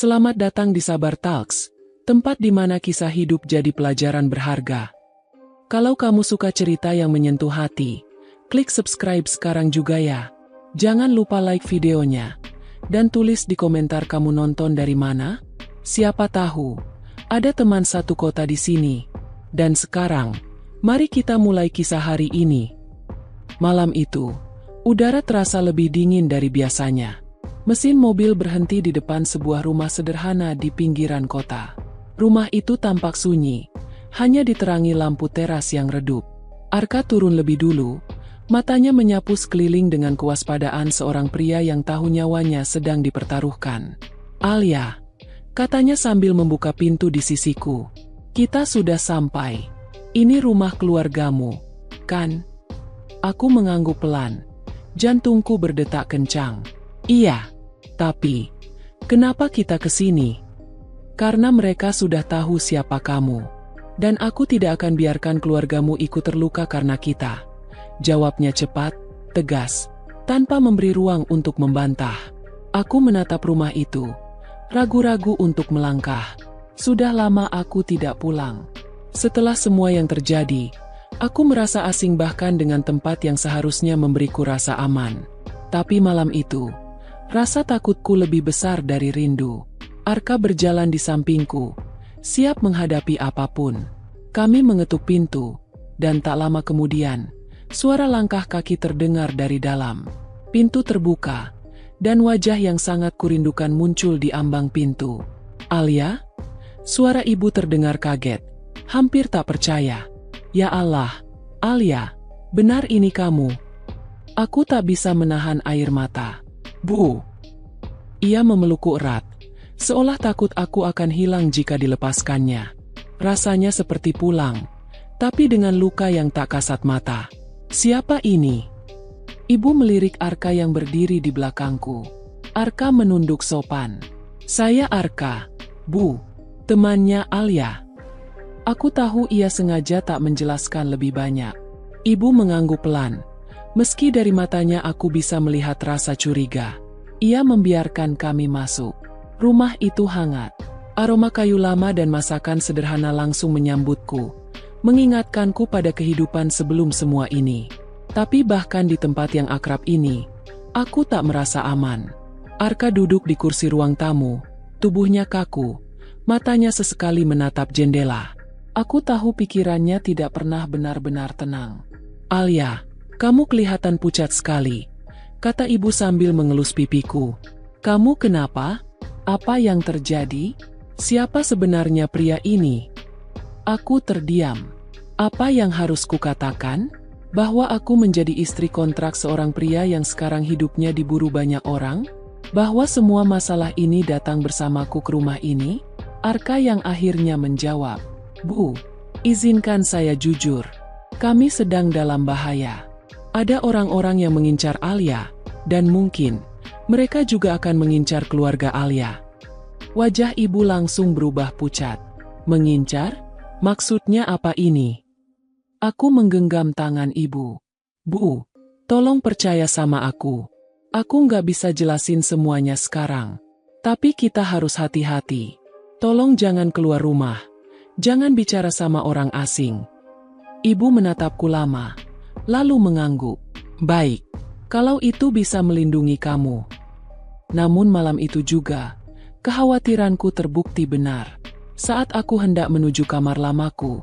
Selamat datang di Sabar Talks, tempat di mana kisah hidup jadi pelajaran berharga. Kalau kamu suka cerita yang menyentuh hati, klik subscribe sekarang juga ya. Jangan lupa like videonya, dan tulis di komentar kamu nonton dari mana. Siapa tahu, ada teman satu kota di sini. Dan sekarang, mari kita mulai kisah hari ini. Malam itu, udara terasa lebih dingin dari biasanya. Mesin mobil berhenti di depan sebuah rumah sederhana di pinggiran kota. Rumah itu tampak sunyi, hanya diterangi lampu teras yang redup. Arka turun lebih dulu, matanya menyapu sekeliling dengan kewaspadaan seorang pria yang tahu nyawanya sedang dipertaruhkan. "Alia," katanya sambil membuka pintu di sisiku. "Kita sudah sampai. Ini rumah keluargamu, kan?" Aku mengangguk pelan. Jantungku berdetak kencang. "Iya, tapi kenapa kita ke sini?" "Karena mereka sudah tahu siapa kamu. Dan aku tidak akan biarkan keluargamu ikut terluka karena kita," jawabnya cepat, tegas, tanpa memberi ruang untuk membantah. Aku menatap rumah itu, ragu-ragu untuk melangkah. Sudah lama aku tidak pulang. Setelah semua yang terjadi, aku merasa asing bahkan dengan tempat yang seharusnya memberiku rasa aman. Tapi malam itu, rasa takutku lebih besar dari rindu. Arka berjalan di sampingku, siap menghadapi apapun. Kami mengetuk pintu, dan tak lama kemudian, suara langkah kaki terdengar dari dalam. Pintu terbuka, dan wajah yang sangat kurindukan muncul di ambang pintu. "Alia?" Suara ibu terdengar kaget, hampir tak percaya. "Ya Allah, Alia, benar ini kamu?" Aku tak bisa menahan air mata. "Bu." Ia memelukku erat, seolah takut aku akan hilang jika dilepaskannya. Rasanya seperti pulang, tapi dengan luka yang tak kasat mata. "Siapa ini?" Ibu melirik Arka yang berdiri di belakangku. Arka menunduk sopan. "Saya Arka, Bu, temannya Alia." Aku tahu ia sengaja tak menjelaskan lebih banyak. Ibu mengangguk pelan. Meski dari matanya aku bisa melihat rasa curiga. Ia membiarkan kami masuk. Rumah itu hangat. Aroma kayu lama dan masakan sederhana langsung menyambutku, mengingatkanku pada kehidupan sebelum semua ini. Tapi bahkan di tempat yang akrab ini, aku tak merasa aman. Arka duduk di kursi ruang tamu, tubuhnya kaku, matanya sesekali menatap jendela. Aku tahu pikirannya tidak pernah benar-benar tenang. "Alia, kamu kelihatan pucat sekali," kata ibu sambil mengelus pipiku. "Kamu kenapa? Apa yang terjadi? Siapa sebenarnya pria ini?" Aku terdiam. Apa yang harus kukatakan? Bahwa aku menjadi istri kontrak seorang pria yang sekarang hidupnya diburu banyak orang? Bahwa semua masalah ini datang bersamaku ke rumah ini? Arka yang akhirnya menjawab, "Bu, izinkan saya jujur. Kami sedang dalam bahaya. Ada orang-orang yang mengincar Alia, dan mungkin mereka juga akan mengincar keluarga Alia." Wajah ibu langsung berubah pucat. "Mengincar? Maksudnya apa ini?" Aku menggenggam tangan ibu. "Bu, tolong percaya sama aku. Aku nggak bisa jelasin semuanya sekarang. Tapi kita harus hati-hati. Tolong jangan keluar rumah. Jangan bicara sama orang asing." Ibu menatapku lama, lalu mengangguk. "Baik, kalau itu bisa melindungi kamu." Namun malam itu juga, kekhawatiranku terbukti benar. Saat aku hendak menuju kamar lamaku,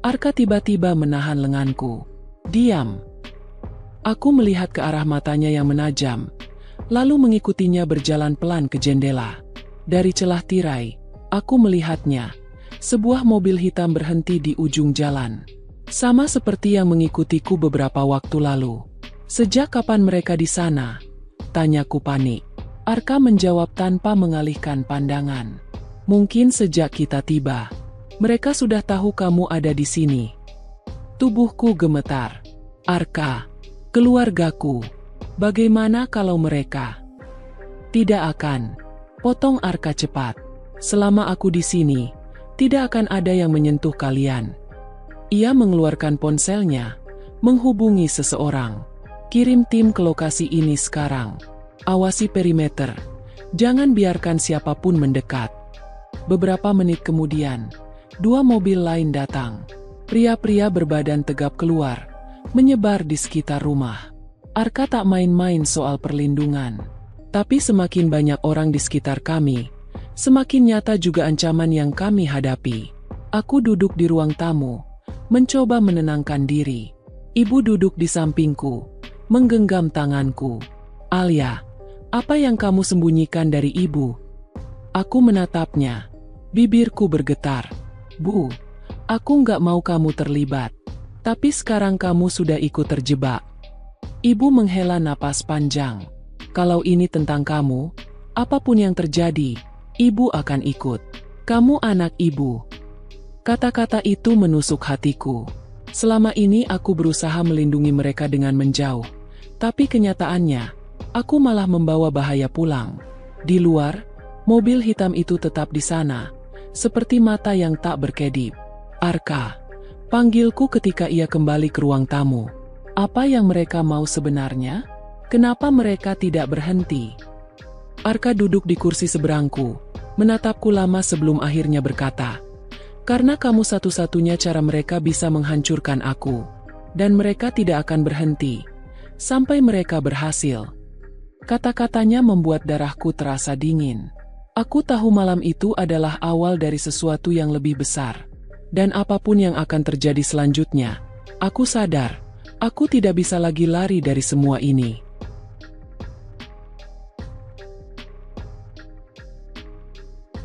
Arka tiba-tiba menahan lenganku. "Diam." Aku melihat ke arah matanya yang menajam, lalu mengikutinya berjalan pelan ke jendela. Dari celah tirai, aku melihatnya. Sebuah mobil hitam berhenti di ujung jalan. Sama seperti yang mengikutiku beberapa waktu lalu. "Sejak kapan mereka di sana?" tanyaku panik. Arka menjawab tanpa mengalihkan pandangan. "Mungkin sejak kita tiba. Mereka sudah tahu kamu ada di sini." Tubuhku gemetar. "Arka, keluargaku. Bagaimana kalau mereka?" "Tidak akan," potong Arka cepat. "Selama aku di sini, tidak akan ada yang menyentuh kalian." Ia mengeluarkan ponselnya, menghubungi seseorang. "Kirim tim ke lokasi ini sekarang. Awasi perimeter. Jangan biarkan siapapun mendekat. Beberapa menit kemudian, 2 mobil lain datang. Pria-pria berbadan tegap keluar, menyebar di sekitar rumah. Arka tak main-main soal perlindungan. Tapi semakin banyak orang di sekitar kami, semakin nyata juga ancaman yang kami hadapi. Aku duduk di ruang tamu, mencoba menenangkan diri. Ibu duduk di sampingku, menggenggam tanganku. "Alia, apa yang kamu sembunyikan dari ibu?" Aku menatapnya. Bibirku bergetar. "Bu, aku nggak mau kamu terlibat. Tapi sekarang kamu sudah ikut terjebak." Ibu menghela napas panjang. "Kalau ini tentang kamu, apapun yang terjadi, ibu akan ikut. Kamu anak ibu." Kata-kata itu menusuk hatiku. Selama ini aku berusaha melindungi mereka dengan menjauh. Tapi kenyataannya, aku malah membawa bahaya pulang. Di luar, mobil hitam itu tetap di sana, seperti mata yang tak berkedip. "Arka," panggilku ketika ia kembali ke ruang tamu. "Apa yang mereka mau sebenarnya? Kenapa mereka tidak berhenti?" Arka duduk di kursi seberangku, menatapku lama sebelum akhirnya berkata, "Karena kamu satu-satunya cara mereka bisa menghancurkan aku. Dan mereka tidak akan berhenti sampai mereka berhasil." Kata-katanya membuat darahku terasa dingin. Aku tahu malam itu adalah awal dari sesuatu yang lebih besar. Dan apapun yang akan terjadi selanjutnya, aku sadar, aku tidak bisa lagi lari dari semua ini.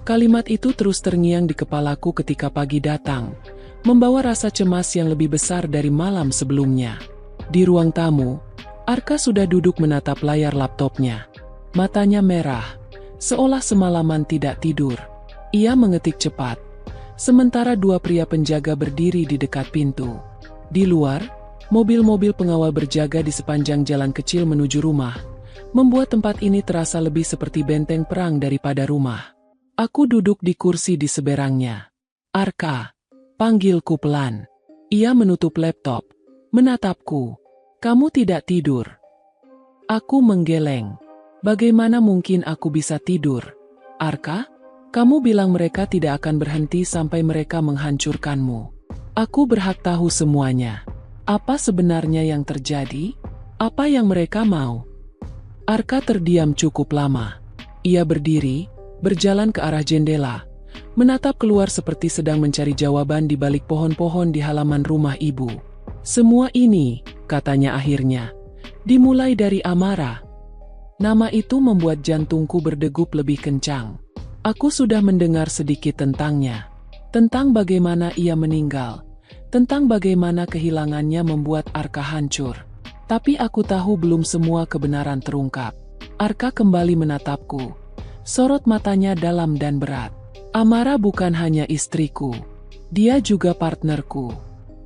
Kalimat itu terus terngiang di kepalaku ketika pagi datang, membawa rasa cemas yang lebih besar dari malam sebelumnya. Di ruang tamu, Arka sudah duduk menatap layar laptopnya. Matanya merah, seolah semalaman tidak tidur. Ia mengetik cepat. Sementara 2 pria penjaga berdiri di dekat pintu. Di luar, mobil-mobil pengawal berjaga di sepanjang jalan kecil menuju rumah, membuat tempat ini terasa lebih seperti benteng perang daripada rumah. Aku duduk di kursi di seberangnya. "Arka," panggilku pelan. Ia menutup laptop, menatapku. "Kamu tidak tidur?" Aku menggeleng. "Bagaimana mungkin aku bisa tidur? Arka, kamu bilang mereka tidak akan berhenti sampai mereka menghancurkanmu. Aku berhak tahu semuanya. Apa sebenarnya yang terjadi? Apa yang mereka mau?" Arka terdiam cukup lama. Ia berdiri, berjalan ke arah jendela, menatap keluar seperti sedang mencari jawaban di balik pohon-pohon di halaman rumah ibu. "Semua ini," katanya akhirnya, "dimulai dari Amara." Nama itu membuat jantungku berdegup lebih kencang. Aku sudah mendengar sedikit tentangnya. Tentang bagaimana ia meninggal. Tentang bagaimana kehilangannya membuat Arka hancur. Tapi aku tahu belum semua kebenaran terungkap. Arka kembali menatapku. Sorot matanya dalam dan berat. "Amara bukan hanya istriku. Dia juga partnerku.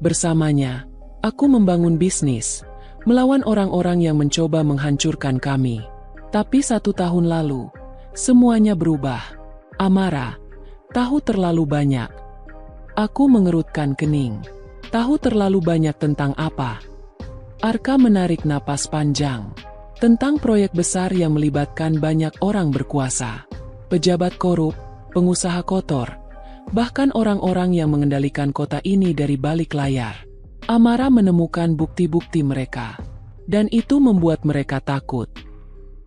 Bersamanya, aku membangun bisnis, melawan orang-orang yang mencoba menghancurkan kami. Tapi 1 tahun lalu, semuanya berubah. Amara, tahu terlalu banyak." Aku mengerutkan kening. Tahu terlalu banyak tentang apa? Arka menarik napas panjang. Tentang proyek besar yang melibatkan banyak orang berkuasa. Pejabat korup, pengusaha kotor, bahkan orang-orang yang mengendalikan kota ini dari balik layar. Amara menemukan bukti-bukti mereka. Dan itu membuat mereka takut.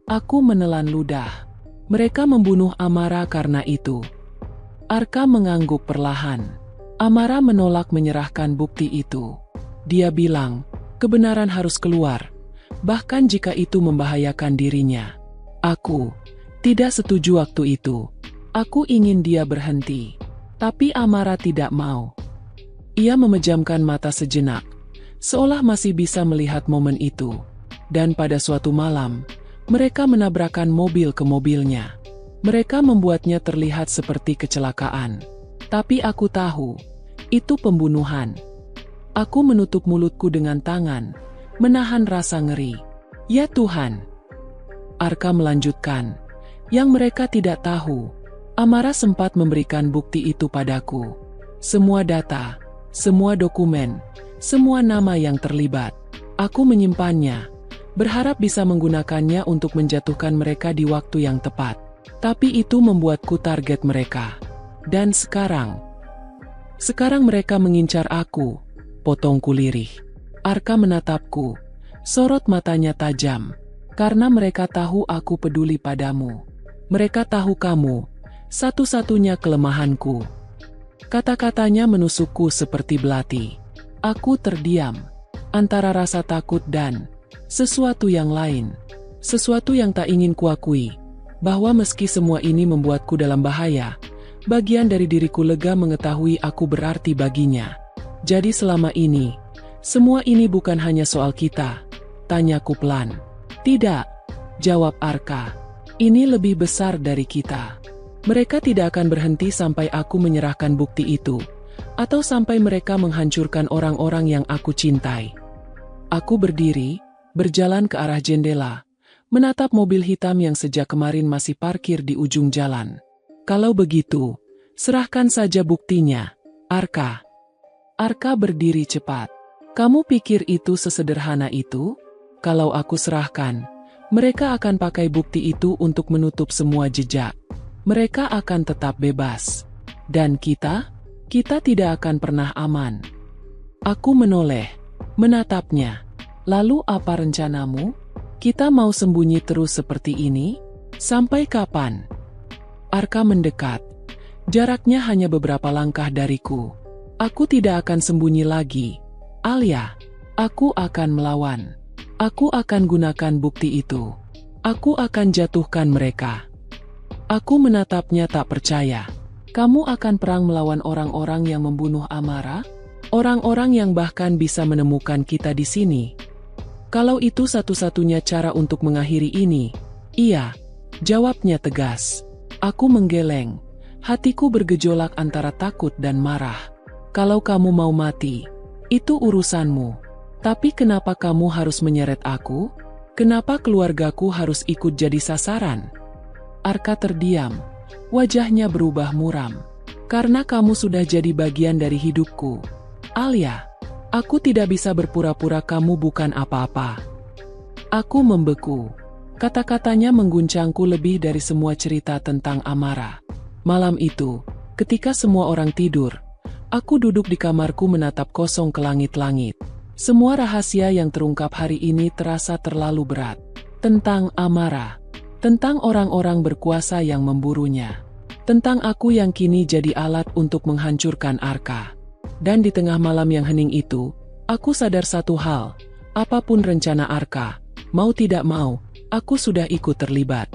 Aku menelan ludah. Mereka membunuh Amara karena itu. Arka mengangguk perlahan. Amara menolak menyerahkan bukti itu. Dia bilang, kebenaran harus keluar. Bahkan jika itu membahayakan dirinya. Aku tidak setuju waktu itu. Aku ingin dia berhenti. Tapi Amara tidak mau. Ia memejamkan mata sejenak, seolah masih bisa melihat momen itu. Dan pada suatu malam, mereka menabrakkan mobil ke mobilnya. Mereka membuatnya terlihat seperti kecelakaan. Tapi aku tahu, itu pembunuhan. Aku menutup mulutku dengan tangan, menahan rasa ngeri. "Ya Tuhan." Arka melanjutkan. "Yang mereka tidak tahu, Amara sempat memberikan bukti itu padaku. Semua data, semua dokumen, semua nama yang terlibat. Aku menyimpannya, berharap bisa menggunakannya untuk menjatuhkan mereka di waktu yang tepat. Tapi itu membuatku target mereka. Dan sekarang mereka mengincar aku, potongku lirih. Arka menatapku, sorot matanya tajam. Karena mereka tahu aku peduli padamu. Mereka tahu kamu, satu-satunya kelemahanku. Kata-katanya menusukku seperti belati. Aku terdiam, antara rasa takut dan sesuatu yang lain. Sesuatu yang tak ingin kuakui, bahwa meski semua ini membuatku dalam bahaya, bagian dari diriku lega mengetahui aku berarti baginya. Jadi selama ini, semua ini bukan hanya soal kita, tanyaku pelan. Tidak, jawab Arka. Ini lebih besar dari kita. Mereka tidak akan berhenti sampai aku menyerahkan bukti itu, atau sampai mereka menghancurkan orang-orang yang aku cintai. Aku berdiri, berjalan ke arah jendela, menatap mobil hitam yang sejak kemarin masih parkir di ujung jalan. Kalau begitu, serahkan saja buktinya, Arka. Arka berdiri cepat. Kamu pikir itu sesederhana itu? Kalau aku serahkan, mereka akan pakai bukti itu untuk menutup semua jejak. Mereka akan tetap bebas. Dan kita tidak akan pernah aman. Aku menoleh, menatapnya. Lalu apa rencanamu? Kita mau sembunyi terus seperti ini? Sampai kapan? Arka mendekat. Jaraknya hanya beberapa langkah dariku. Aku tidak akan sembunyi lagi. Alia, aku akan melawan. Aku akan gunakan bukti itu. Aku akan jatuhkan mereka. Aku menatapnya tak percaya. Kamu akan perang melawan orang-orang yang membunuh Amara? Orang-orang yang bahkan bisa menemukan kita di sini. Kalau itu satu-satunya cara untuk mengakhiri ini, iya, jawabnya tegas. Aku menggeleng. Hatiku bergejolak antara takut dan marah. Kalau kamu mau mati, itu urusanmu. Tapi kenapa kamu harus menyeret aku? Kenapa keluargaku harus ikut jadi sasaran? Arka terdiam. Wajahnya berubah muram. Karena kamu sudah jadi bagian dari hidupku. Alia, aku tidak bisa berpura-pura kamu bukan apa-apa. Aku membeku. Kata-katanya mengguncangku lebih dari semua cerita tentang Amara. Malam itu, ketika semua orang tidur, aku duduk di kamarku menatap kosong ke langit-langit. Semua rahasia yang terungkap hari ini terasa terlalu berat. Tentang Amara. Tentang orang-orang berkuasa yang memburunya. Tentang aku yang kini jadi alat untuk menghancurkan Arka. Dan di tengah malam yang hening itu, aku sadar satu hal. Apapun rencana Arka, mau tidak mau, aku sudah ikut terlibat.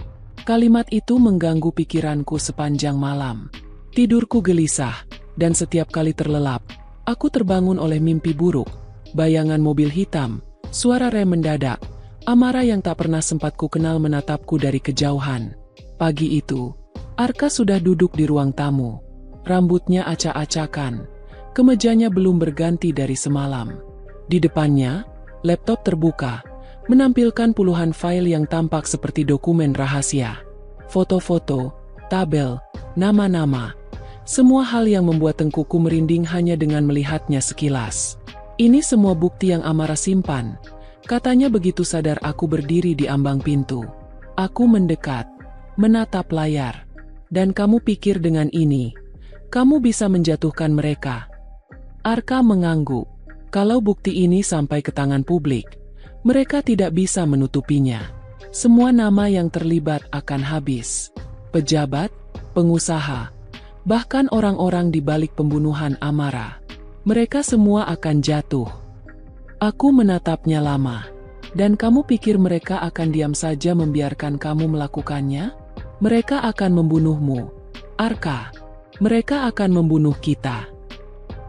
Kalimat itu mengganggu pikiranku sepanjang malam. Tidurku gelisah, dan setiap kali terlelap, aku terbangun oleh mimpi buruk. Bayangan mobil hitam, suara rem mendadak, Amara yang tak pernah sempat ku kenal menatapku dari kejauhan. Pagi itu, Arka sudah duduk di ruang tamu. Rambutnya acak-acakan, kemejanya belum berganti dari semalam. Di depannya, laptop terbuka, menampilkan puluhan file yang tampak seperti dokumen rahasia. Foto-foto, tabel, nama-nama, semua hal yang membuat tengkuku merinding hanya dengan melihatnya sekilas. Ini semua bukti yang Amara simpan. Katanya begitu sadar aku berdiri di ambang pintu. Aku mendekat, menatap layar. Dan kamu pikir dengan ini, kamu bisa menjatuhkan mereka? Arka mengangguk. Kalau bukti ini sampai ke tangan publik, mereka tidak bisa menutupinya. Semua nama yang terlibat akan habis. Pejabat, pengusaha, bahkan orang-orang di balik pembunuhan Amara. Mereka semua akan jatuh. Aku menatapnya lama. Dan kamu pikir mereka akan diam saja membiarkan kamu melakukannya? Mereka akan membunuhmu, Arka. Mereka akan membunuh kita.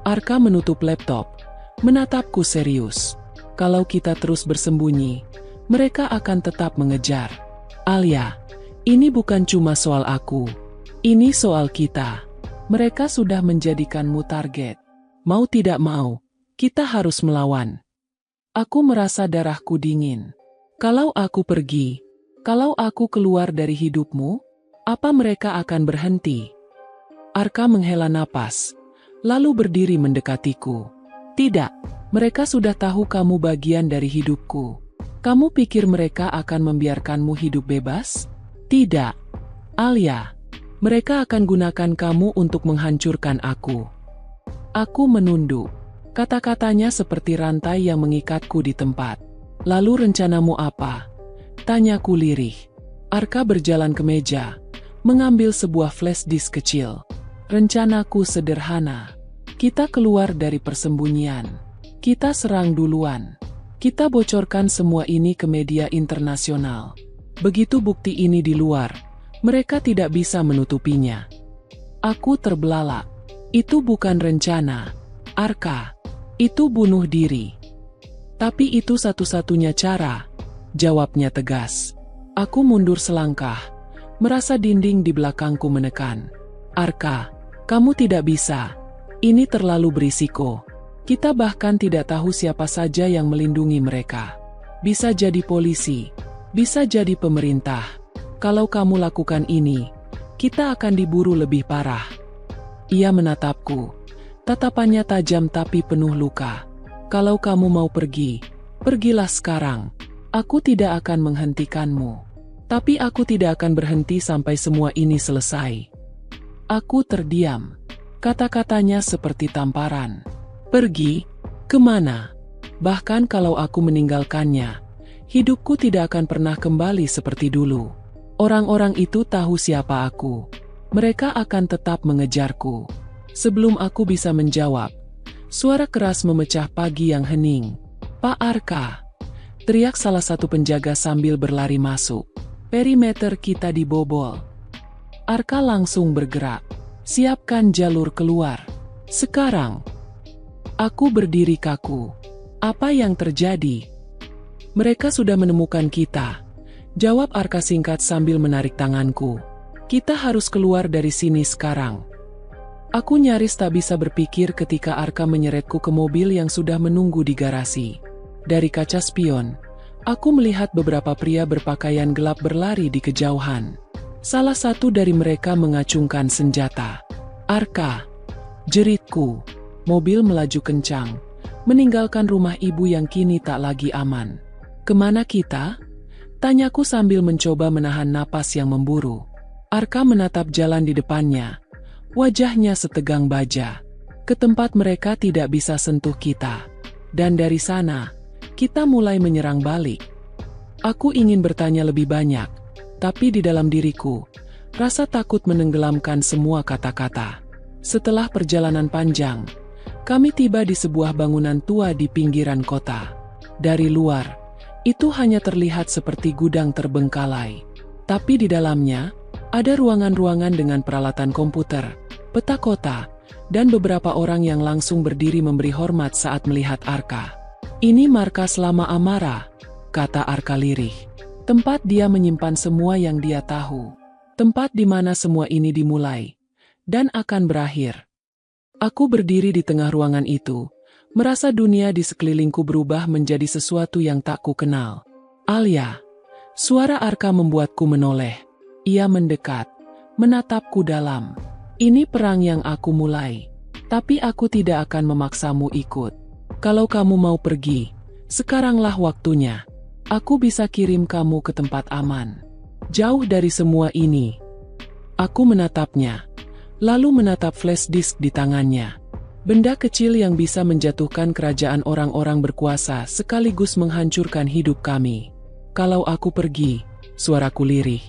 Arka menutup laptop, menatapku serius. Kalau kita terus bersembunyi, mereka akan tetap mengejar. Alia, ini bukan cuma soal aku. Ini soal kita. Mereka sudah menjadikanmu target. Mau tidak mau, kita harus melawan. Aku merasa darahku dingin. Kalau aku pergi, kalau aku keluar dari hidupmu, apa mereka akan berhenti? Arka menghela napas, lalu berdiri mendekatiku. Tidak, mereka sudah tahu kamu bagian dari hidupku. Kamu pikir mereka akan membiarkanmu hidup bebas? Tidak. Alia, mereka akan gunakan kamu untuk menghancurkan aku. Aku menunduk. Kata-katanya seperti rantai yang mengikatku di tempat. Lalu rencanamu apa? Tanyaku lirih. Arka berjalan ke meja, mengambil sebuah flash disk kecil. Rencanaku sederhana. Kita keluar dari persembunyian. Kita serang duluan. Kita bocorkan semua ini ke media internasional. Begitu bukti ini di luar, mereka tidak bisa menutupinya. Aku terbelalak. Itu bukan rencana, Arka. Itu bunuh diri. Tapi itu satu-satunya cara, jawabnya tegas. Aku mundur selangkah, merasa dinding di belakangku menekan. Arka, kamu tidak bisa. Ini terlalu berisiko. Kita bahkan tidak tahu siapa saja yang melindungi mereka. Bisa jadi polisi, bisa jadi pemerintah. Kalau kamu lakukan ini, kita akan diburu lebih parah. Ia menatapku. Tatapannya tajam tapi penuh luka. Kalau kamu mau pergi, pergilah sekarang. Aku tidak akan menghentikanmu. Tapi aku tidak akan berhenti sampai semua ini selesai. Aku terdiam. Kata-katanya seperti tamparan. Pergi? Kemana? Bahkan kalau aku meninggalkannya, hidupku tidak akan pernah kembali seperti dulu. Orang-orang itu tahu siapa aku. Mereka akan tetap mengejarku. Sebelum aku bisa menjawab, suara keras memecah pagi yang hening. Pak Arka! Teriak salah satu penjaga sambil berlari masuk. Perimeter kita dibobol. Arka langsung bergerak. Siapkan jalur keluar. Sekarang. Aku berdiri kaku. Apa yang terjadi? Mereka sudah menemukan kita. Jawab Arka singkat sambil menarik tanganku. Kita harus keluar dari sini sekarang. Aku nyaris tak bisa berpikir ketika Arka menyeretku ke mobil yang sudah menunggu di garasi. Dari kaca spion, aku melihat beberapa pria berpakaian gelap berlari di kejauhan. Salah satu dari mereka mengacungkan senjata. Arka! Jeritku. Mobil melaju kencang, meninggalkan rumah ibu yang kini tak lagi aman. Kemana kita? Tanyaku sambil mencoba menahan napas yang memburu. Arka menatap jalan di depannya. Wajahnya setegang baja. Ke tempat mereka tidak bisa sentuh kita. Dan dari sana, kita mulai menyerang balik. Aku ingin bertanya lebih banyak, tapi di dalam diriku, rasa takut menenggelamkan semua kata-kata. Setelah perjalanan panjang, kami tiba di sebuah bangunan tua di pinggiran kota. Dari luar, itu hanya terlihat seperti gudang terbengkalai. Tapi di dalamnya, ada ruangan-ruangan dengan peralatan komputer, peta kota, dan beberapa orang yang langsung berdiri memberi hormat saat melihat Arka. Ini markas lama Amara, kata Arka lirih. Tempat dia menyimpan semua yang dia tahu. Tempat di mana semua ini dimulai dan akan berakhir. Aku berdiri di tengah ruangan itu, merasa dunia di sekelilingku berubah menjadi sesuatu yang tak ku kenal. Alia, suara Arka membuatku menoleh. Ia mendekat, menatapku dalam. Ini perang yang aku mulai, tapi aku tidak akan memaksamu ikut. Kalau kamu mau pergi, sekaranglah waktunya. Aku bisa kirim kamu ke tempat aman. Jauh dari semua ini. Aku menatapnya, lalu menatap flash disk di tangannya. Benda kecil yang bisa menjatuhkan kerajaan orang-orang berkuasa sekaligus menghancurkan hidup kami. Kalau aku pergi, suaraku lirih,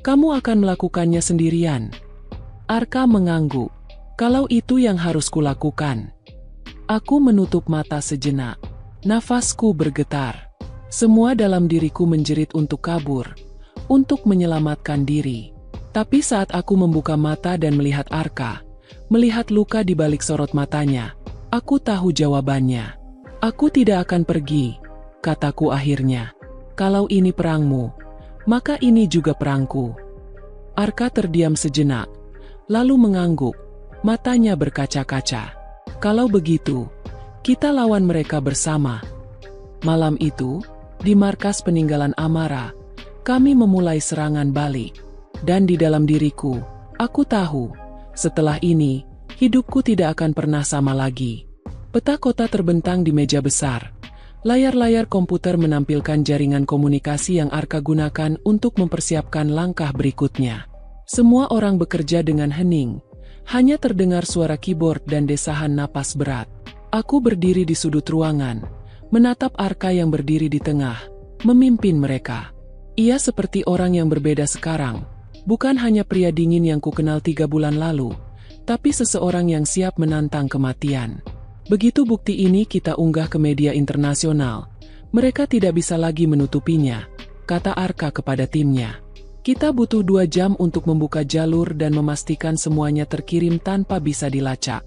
kamu akan melakukannya sendirian. Arka mengangguk. Kalau itu yang harus kulakukan. Aku menutup mata sejenak. Nafasku bergetar. Semua dalam diriku menjerit untuk kabur, untuk menyelamatkan diri. Tapi saat aku membuka mata dan melihat Arka, melihat luka di balik sorot matanya, aku tahu jawabannya. Aku tidak akan pergi, kataku akhirnya. Kalau ini perangmu, maka ini juga perangku. Arka terdiam sejenak, lalu mengangguk, matanya berkaca-kaca. Kalau begitu, kita lawan mereka bersama. Malam itu, di markas peninggalan Amara, kami memulai serangan balik. Dan di dalam diriku, aku tahu, setelah ini, hidupku tidak akan pernah sama lagi. Peta kota terbentang di meja besar. Layar-layar komputer menampilkan jaringan komunikasi yang Arka gunakan untuk mempersiapkan langkah berikutnya. Semua orang bekerja dengan hening. Hanya terdengar suara keyboard dan desahan napas berat. Aku berdiri di sudut ruangan, menatap Arka yang berdiri di tengah, memimpin mereka. Ia seperti orang yang berbeda sekarang, bukan hanya pria dingin yang kukenal 3 bulan lalu, tapi seseorang yang siap menantang kematian. Begitu bukti ini kita unggah ke media internasional, mereka tidak bisa lagi menutupinya, kata Arka kepada timnya. Kita butuh 2 jam untuk membuka jalur dan memastikan semuanya terkirim tanpa bisa dilacak.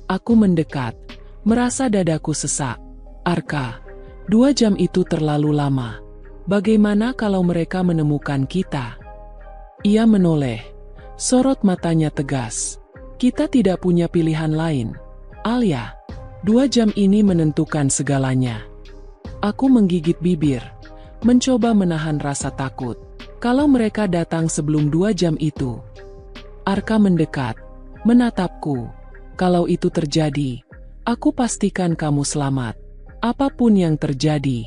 Aku mendekat, merasa dadaku sesak. Arka, 2 jam itu terlalu lama. Bagaimana kalau mereka menemukan kita? Ia menoleh, sorot matanya tegas. Kita tidak punya pilihan lain. Alia, 2 jam ini menentukan segalanya. Aku menggigit bibir, mencoba menahan rasa takut. Kalau mereka datang sebelum 2 jam itu. Arka mendekat, menatapku. Kalau itu terjadi, aku pastikan kamu selamat. Apapun yang terjadi.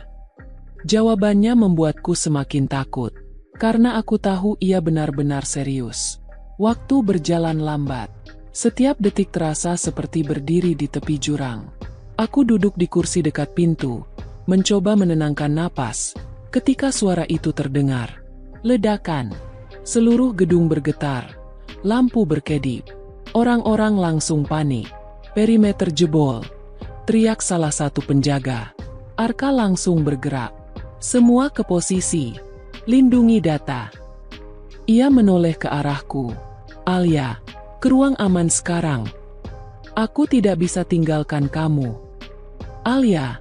Jawabannya membuatku semakin takut. Karena aku tahu ia benar-benar serius. Waktu berjalan lambat. Setiap detik terasa seperti berdiri di tepi jurang. Aku duduk di kursi dekat pintu, mencoba menenangkan napas, ketika suara itu terdengar. Ledakan. Seluruh gedung bergetar. Lampu berkedip. Orang-orang langsung panik. Perimeter jebol. Teriak salah satu penjaga. Arka langsung bergerak. Semua ke posisi. Lindungi data. Ia menoleh ke arahku. Alia, ke ruang aman sekarang. Aku tidak bisa tinggalkan kamu. Alia.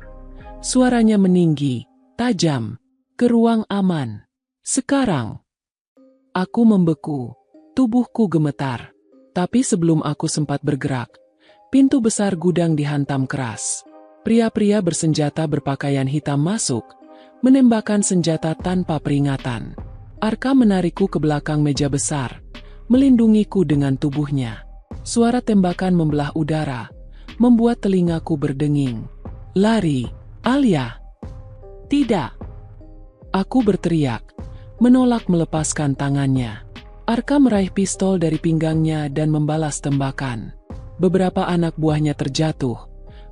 Suaranya meninggi, tajam. Ke ruang aman. Sekarang. Aku membeku, tubuhku gemetar. Tapi sebelum aku sempat bergerak, pintu besar gudang dihantam keras. Pria-pria bersenjata berpakaian hitam masuk, menembakkan senjata tanpa peringatan. Arka menarikku ke belakang meja besar, melindungiku dengan tubuhnya. Suara tembakan membelah udara, membuat telingaku berdenging. Lari, Alia. Tidak. Aku berteriak. Menolak melepaskan tangannya. Arka meraih pistol dari pinggangnya dan membalas tembakan. Beberapa anak buahnya terjatuh,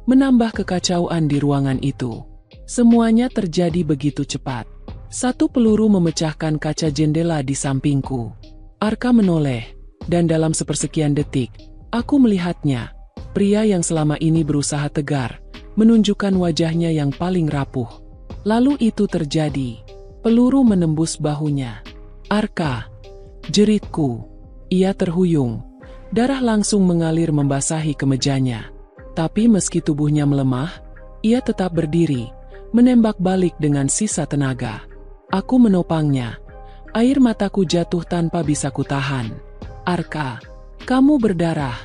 menambah kekacauan di ruangan itu. Semuanya terjadi begitu cepat. Satu peluru memecahkan kaca jendela di sampingku. Arka menoleh, dan dalam sepersekian detik, aku melihatnya. Pria yang selama ini berusaha tegar, menunjukkan wajahnya yang paling rapuh. Lalu itu terjadi. Peluru menembus bahunya. Arka, jeritku. Ia terhuyung. Darah langsung mengalir membasahi kemejanya. Tapi meski tubuhnya melemah, ia tetap berdiri, menembak balik dengan sisa tenaga. Aku menopangnya. Air mataku jatuh tanpa bisa kutahan. Arka, kamu berdarah.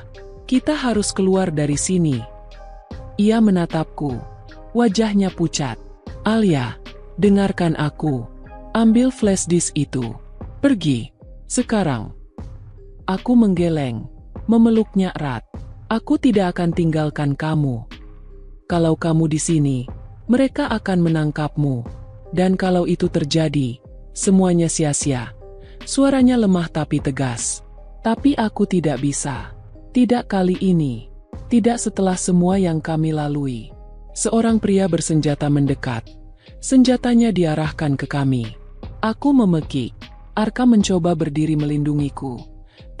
Kita harus keluar dari sini. Ia menatapku. Wajahnya pucat. Alia, dengarkan aku. Ambil flash disk itu. Pergi. Sekarang. Aku menggeleng. Memeluknya erat. Aku tidak akan tinggalkan kamu. Kalau kamu di sini, mereka akan menangkapmu. Dan kalau itu terjadi, semuanya sia-sia. Suaranya lemah tapi tegas. Tapi aku tidak bisa. Tidak kali ini. Tidak setelah semua yang kami lalui. Seorang pria bersenjata mendekat. Senjatanya diarahkan ke kami. Aku memekik. Arka mencoba berdiri melindungiku.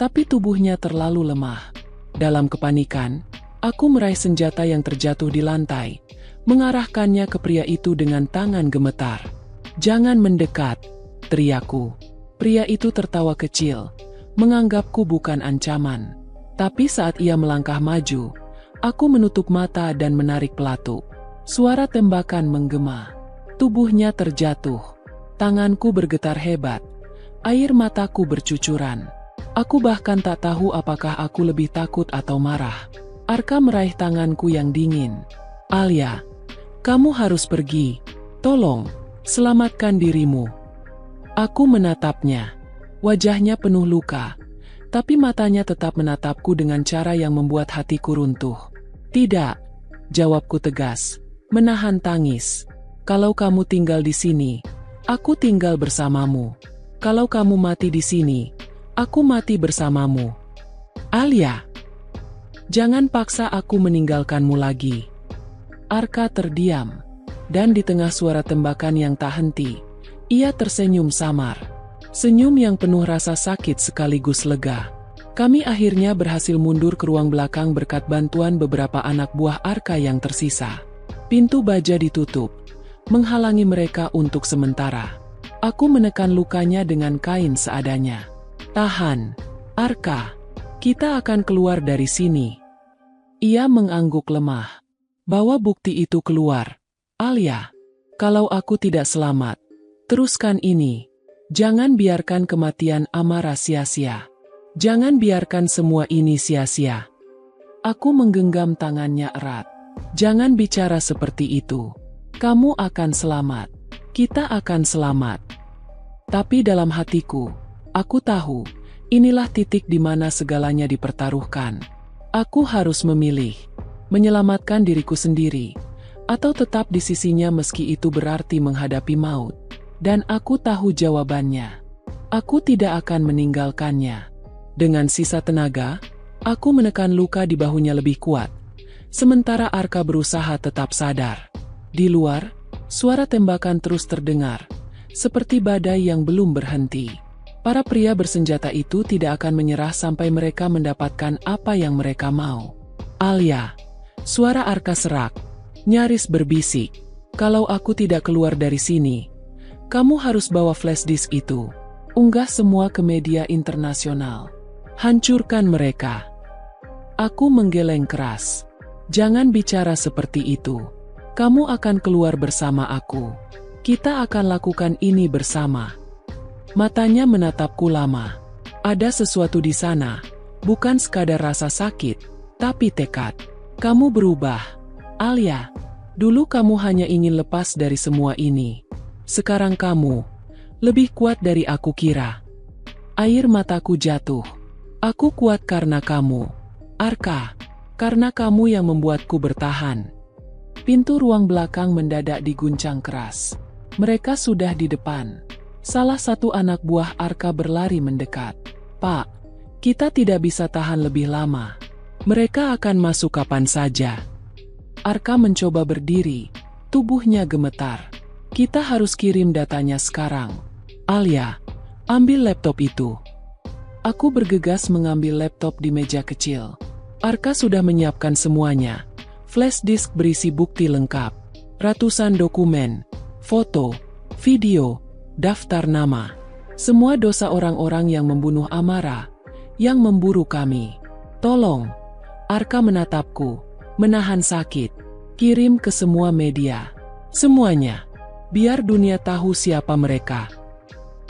Tapi tubuhnya terlalu lemah. Dalam kepanikan, aku meraih senjata yang terjatuh di lantai. Mengarahkannya ke pria itu dengan tangan gemetar. Jangan mendekat, teriakku. Pria itu tertawa kecil. Menganggapku bukan ancaman. Tapi saat ia melangkah maju, aku menutup mata dan menarik pelatuk. Suara tembakan menggema. Tubuhnya terjatuh. Tanganku bergetar hebat. Air mataku bercucuran. Aku bahkan tak tahu apakah aku lebih takut atau marah. Arka meraih tanganku yang dingin. Alia, kamu harus pergi. Tolong, selamatkan dirimu. Aku menatapnya. Wajahnya penuh luka. Tapi matanya tetap menatapku dengan cara yang membuat hatiku runtuh. Tidak, jawabku tegas. Menahan tangis. Kalau kamu tinggal di sini, aku tinggal bersamamu. Kalau kamu mati di sini, Aku mati bersamamu. Alia, jangan paksa aku meninggalkanmu lagi. Arka terdiam, dan di tengah suara tembakan yang tak henti, ia tersenyum samar. Senyum yang penuh rasa sakit sekaligus lega. Kami akhirnya berhasil mundur ke ruang belakang berkat bantuan beberapa anak buah Arka yang tersisa. Pintu baja ditutup, menghalangi mereka untuk sementara. Aku menekan lukanya dengan kain seadanya. Tahan, Arka. Kita akan keluar dari sini. Ia mengangguk lemah. Bawa bukti itu keluar. Alia, kalau aku tidak selamat, teruskan ini. Jangan biarkan kematian Amara sia-sia. Jangan biarkan semua ini sia-sia. Aku menggenggam tangannya erat. Jangan bicara seperti itu. Kamu akan selamat. Kita akan selamat. Tapi dalam hatiku, aku tahu, inilah titik di mana segalanya dipertaruhkan. Aku harus memilih, menyelamatkan diriku sendiri, atau tetap di sisinya meski itu berarti menghadapi maut. Dan aku tahu jawabannya. Aku tidak akan meninggalkannya. Dengan sisa tenaga, aku menekan luka di bahunya lebih kuat. Sementara Arka berusaha tetap sadar. Di luar, suara tembakan terus terdengar, seperti badai yang belum berhenti. Para pria bersenjata itu tidak akan menyerah sampai mereka mendapatkan apa yang mereka mau. Alia, suara Arka serak, nyaris berbisik. Kalau aku tidak keluar dari sini, kamu harus bawa flash disk itu. Unggah semua ke media internasional. Hancurkan mereka. Aku menggeleng keras. Jangan bicara seperti itu. Kamu akan keluar bersama aku. Kita akan lakukan ini bersama. Matanya menatapku lama. Ada sesuatu di sana. Bukan sekadar rasa sakit, tapi tekad. Kamu berubah. Alia, dulu kamu hanya ingin lepas dari semua ini. Sekarang kamu lebih kuat dari aku kira. Air mataku jatuh. Aku kuat karena kamu, Arka. Karena kamu yang membuatku bertahan. Pintu ruang belakang mendadak diguncang keras. Mereka sudah di depan. Salah satu anak buah Arka berlari mendekat. Pak, kita tidak bisa tahan lebih lama. Mereka akan masuk kapan saja. Arka mencoba berdiri. Tubuhnya gemetar. Kita harus kirim datanya sekarang. Alia, ambil laptop itu. Aku bergegas mengambil laptop di meja kecil. Arka sudah menyiapkan semuanya. Flash disk berisi bukti lengkap. Ratusan dokumen, foto, video, daftar nama. Semua dosa orang-orang yang membunuh Amara, yang memburu kami. Tolong. Arka menatapku, menahan sakit. Kirim ke semua media. Semuanya. Biar dunia tahu siapa mereka.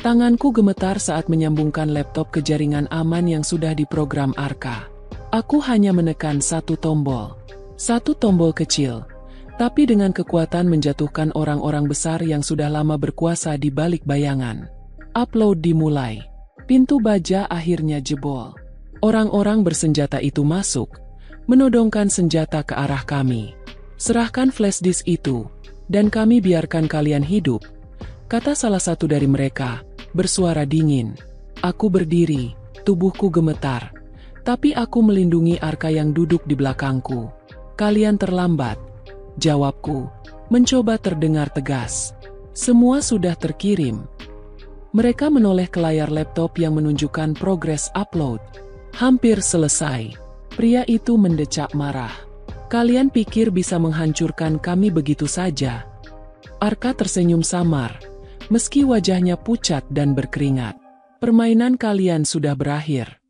Tanganku gemetar saat menyambungkan laptop ke jaringan aman yang sudah diprogram Arka. Aku hanya menekan satu tombol kecil, tapi dengan kekuatan menjatuhkan orang-orang besar yang sudah lama berkuasa di balik bayangan. Upload dimulai. Pintu baja akhirnya jebol. Orang-orang bersenjata itu masuk, menodongkan senjata ke arah kami. Serahkan flash disk itu, dan kami biarkan kalian hidup, kata salah satu dari mereka, bersuara dingin. Aku berdiri, tubuhku gemetar. Tapi aku melindungi Arka yang duduk di belakangku. Kalian terlambat, jawabku, mencoba terdengar tegas. Semua sudah terkirim. Mereka menoleh ke layar laptop yang menunjukkan progres upload. Hampir selesai. Pria itu mendecak marah. Kalian pikir bisa menghancurkan kami begitu saja? Arka tersenyum samar, meski wajahnya pucat dan berkeringat. Permainan kalian sudah berakhir.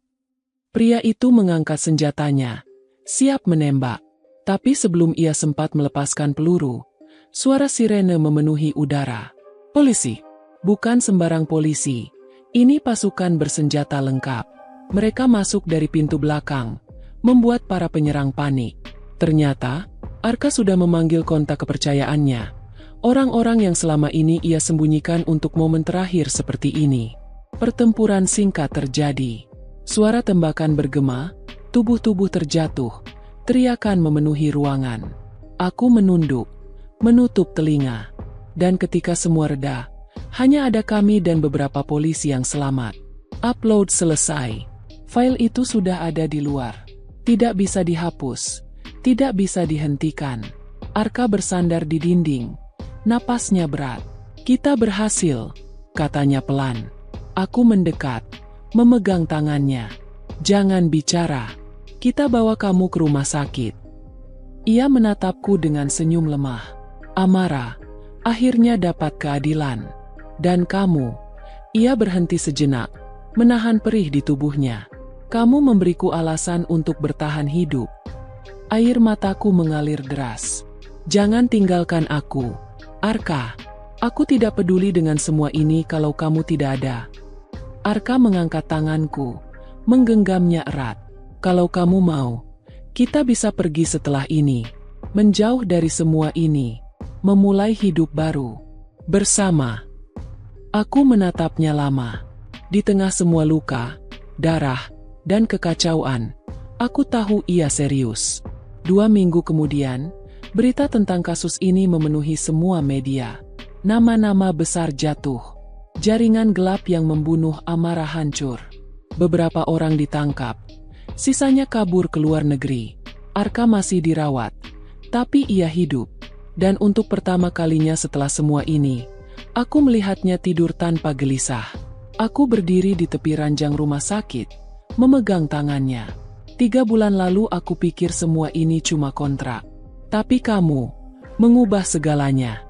Pria itu mengangkat senjatanya, siap menembak. Tapi sebelum ia sempat melepaskan peluru, suara sirene memenuhi udara. Polisi. Bukan sembarang polisi. Ini pasukan bersenjata lengkap. Mereka masuk dari pintu belakang, membuat para penyerang panik. Ternyata, Arka sudah memanggil kontak kepercayaannya. Orang-orang yang selama ini ia sembunyikan untuk momen terakhir seperti ini. Pertempuran singkat terjadi. Suara tembakan bergema, tubuh-tubuh terjatuh, teriakan memenuhi ruangan. Aku menunduk, menutup telinga. Dan ketika semua reda, hanya ada kami dan beberapa polisi yang selamat. Upload selesai. File itu sudah ada di luar. Tidak bisa dihapus. Tidak bisa dihentikan. Arka bersandar di dinding. Napasnya berat. Kita berhasil, katanya pelan. Aku mendekat, memegang tangannya. Jangan bicara. Kita bawa kamu ke rumah sakit. Ia menatapku dengan senyum lemah. Amara, akhirnya dapat keadilan. Dan kamu, ia berhenti sejenak, menahan perih di tubuhnya. Kamu memberiku alasan untuk bertahan hidup. Air mataku mengalir deras. Jangan tinggalkan aku, Arka. Aku tidak peduli dengan semua ini kalau kamu tidak ada. Arka mengangkat tanganku, menggenggamnya erat. Kalau kamu mau, kita bisa pergi setelah ini, menjauh dari semua ini, memulai hidup baru, bersama. Aku menatapnya lama. Di tengah semua luka, darah, dan kekacauan, aku tahu ia serius. 2 minggu kemudian, berita tentang kasus ini memenuhi semua media. Nama-nama besar jatuh. Jaringan gelap yang membunuh Amara hancur. Beberapa orang ditangkap. Sisanya kabur ke luar negeri. Arka masih dirawat. Tapi ia hidup. Dan untuk pertama kalinya setelah semua ini, aku melihatnya tidur tanpa gelisah. Aku berdiri di tepi ranjang rumah sakit, memegang tangannya. 3 bulan lalu aku pikir semua ini cuma kontrak. Tapi kamu mengubah segalanya.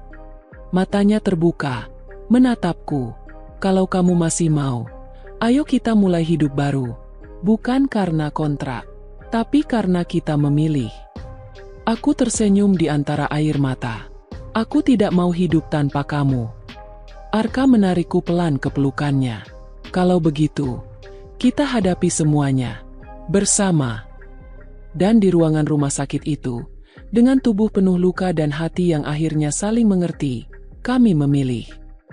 Matanya terbuka, menatapku. Kalau kamu masih mau, ayo kita mulai hidup baru. Bukan karena kontrak, tapi karena kita memilih. Aku tersenyum di antara air mata. Aku tidak mau hidup tanpa kamu. Arka menarikku pelan ke pelukannya. Kalau begitu, kita hadapi semuanya, bersama. Dan di ruangan rumah sakit itu, dengan tubuh penuh luka dan hati yang akhirnya saling mengerti, kami memilih.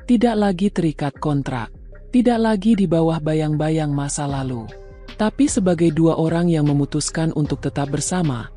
Tidak lagi terikat kontrak. Tidak lagi di bawah bayang-bayang masa lalu. Tapi sebagai 2 orang yang memutuskan untuk tetap bersama,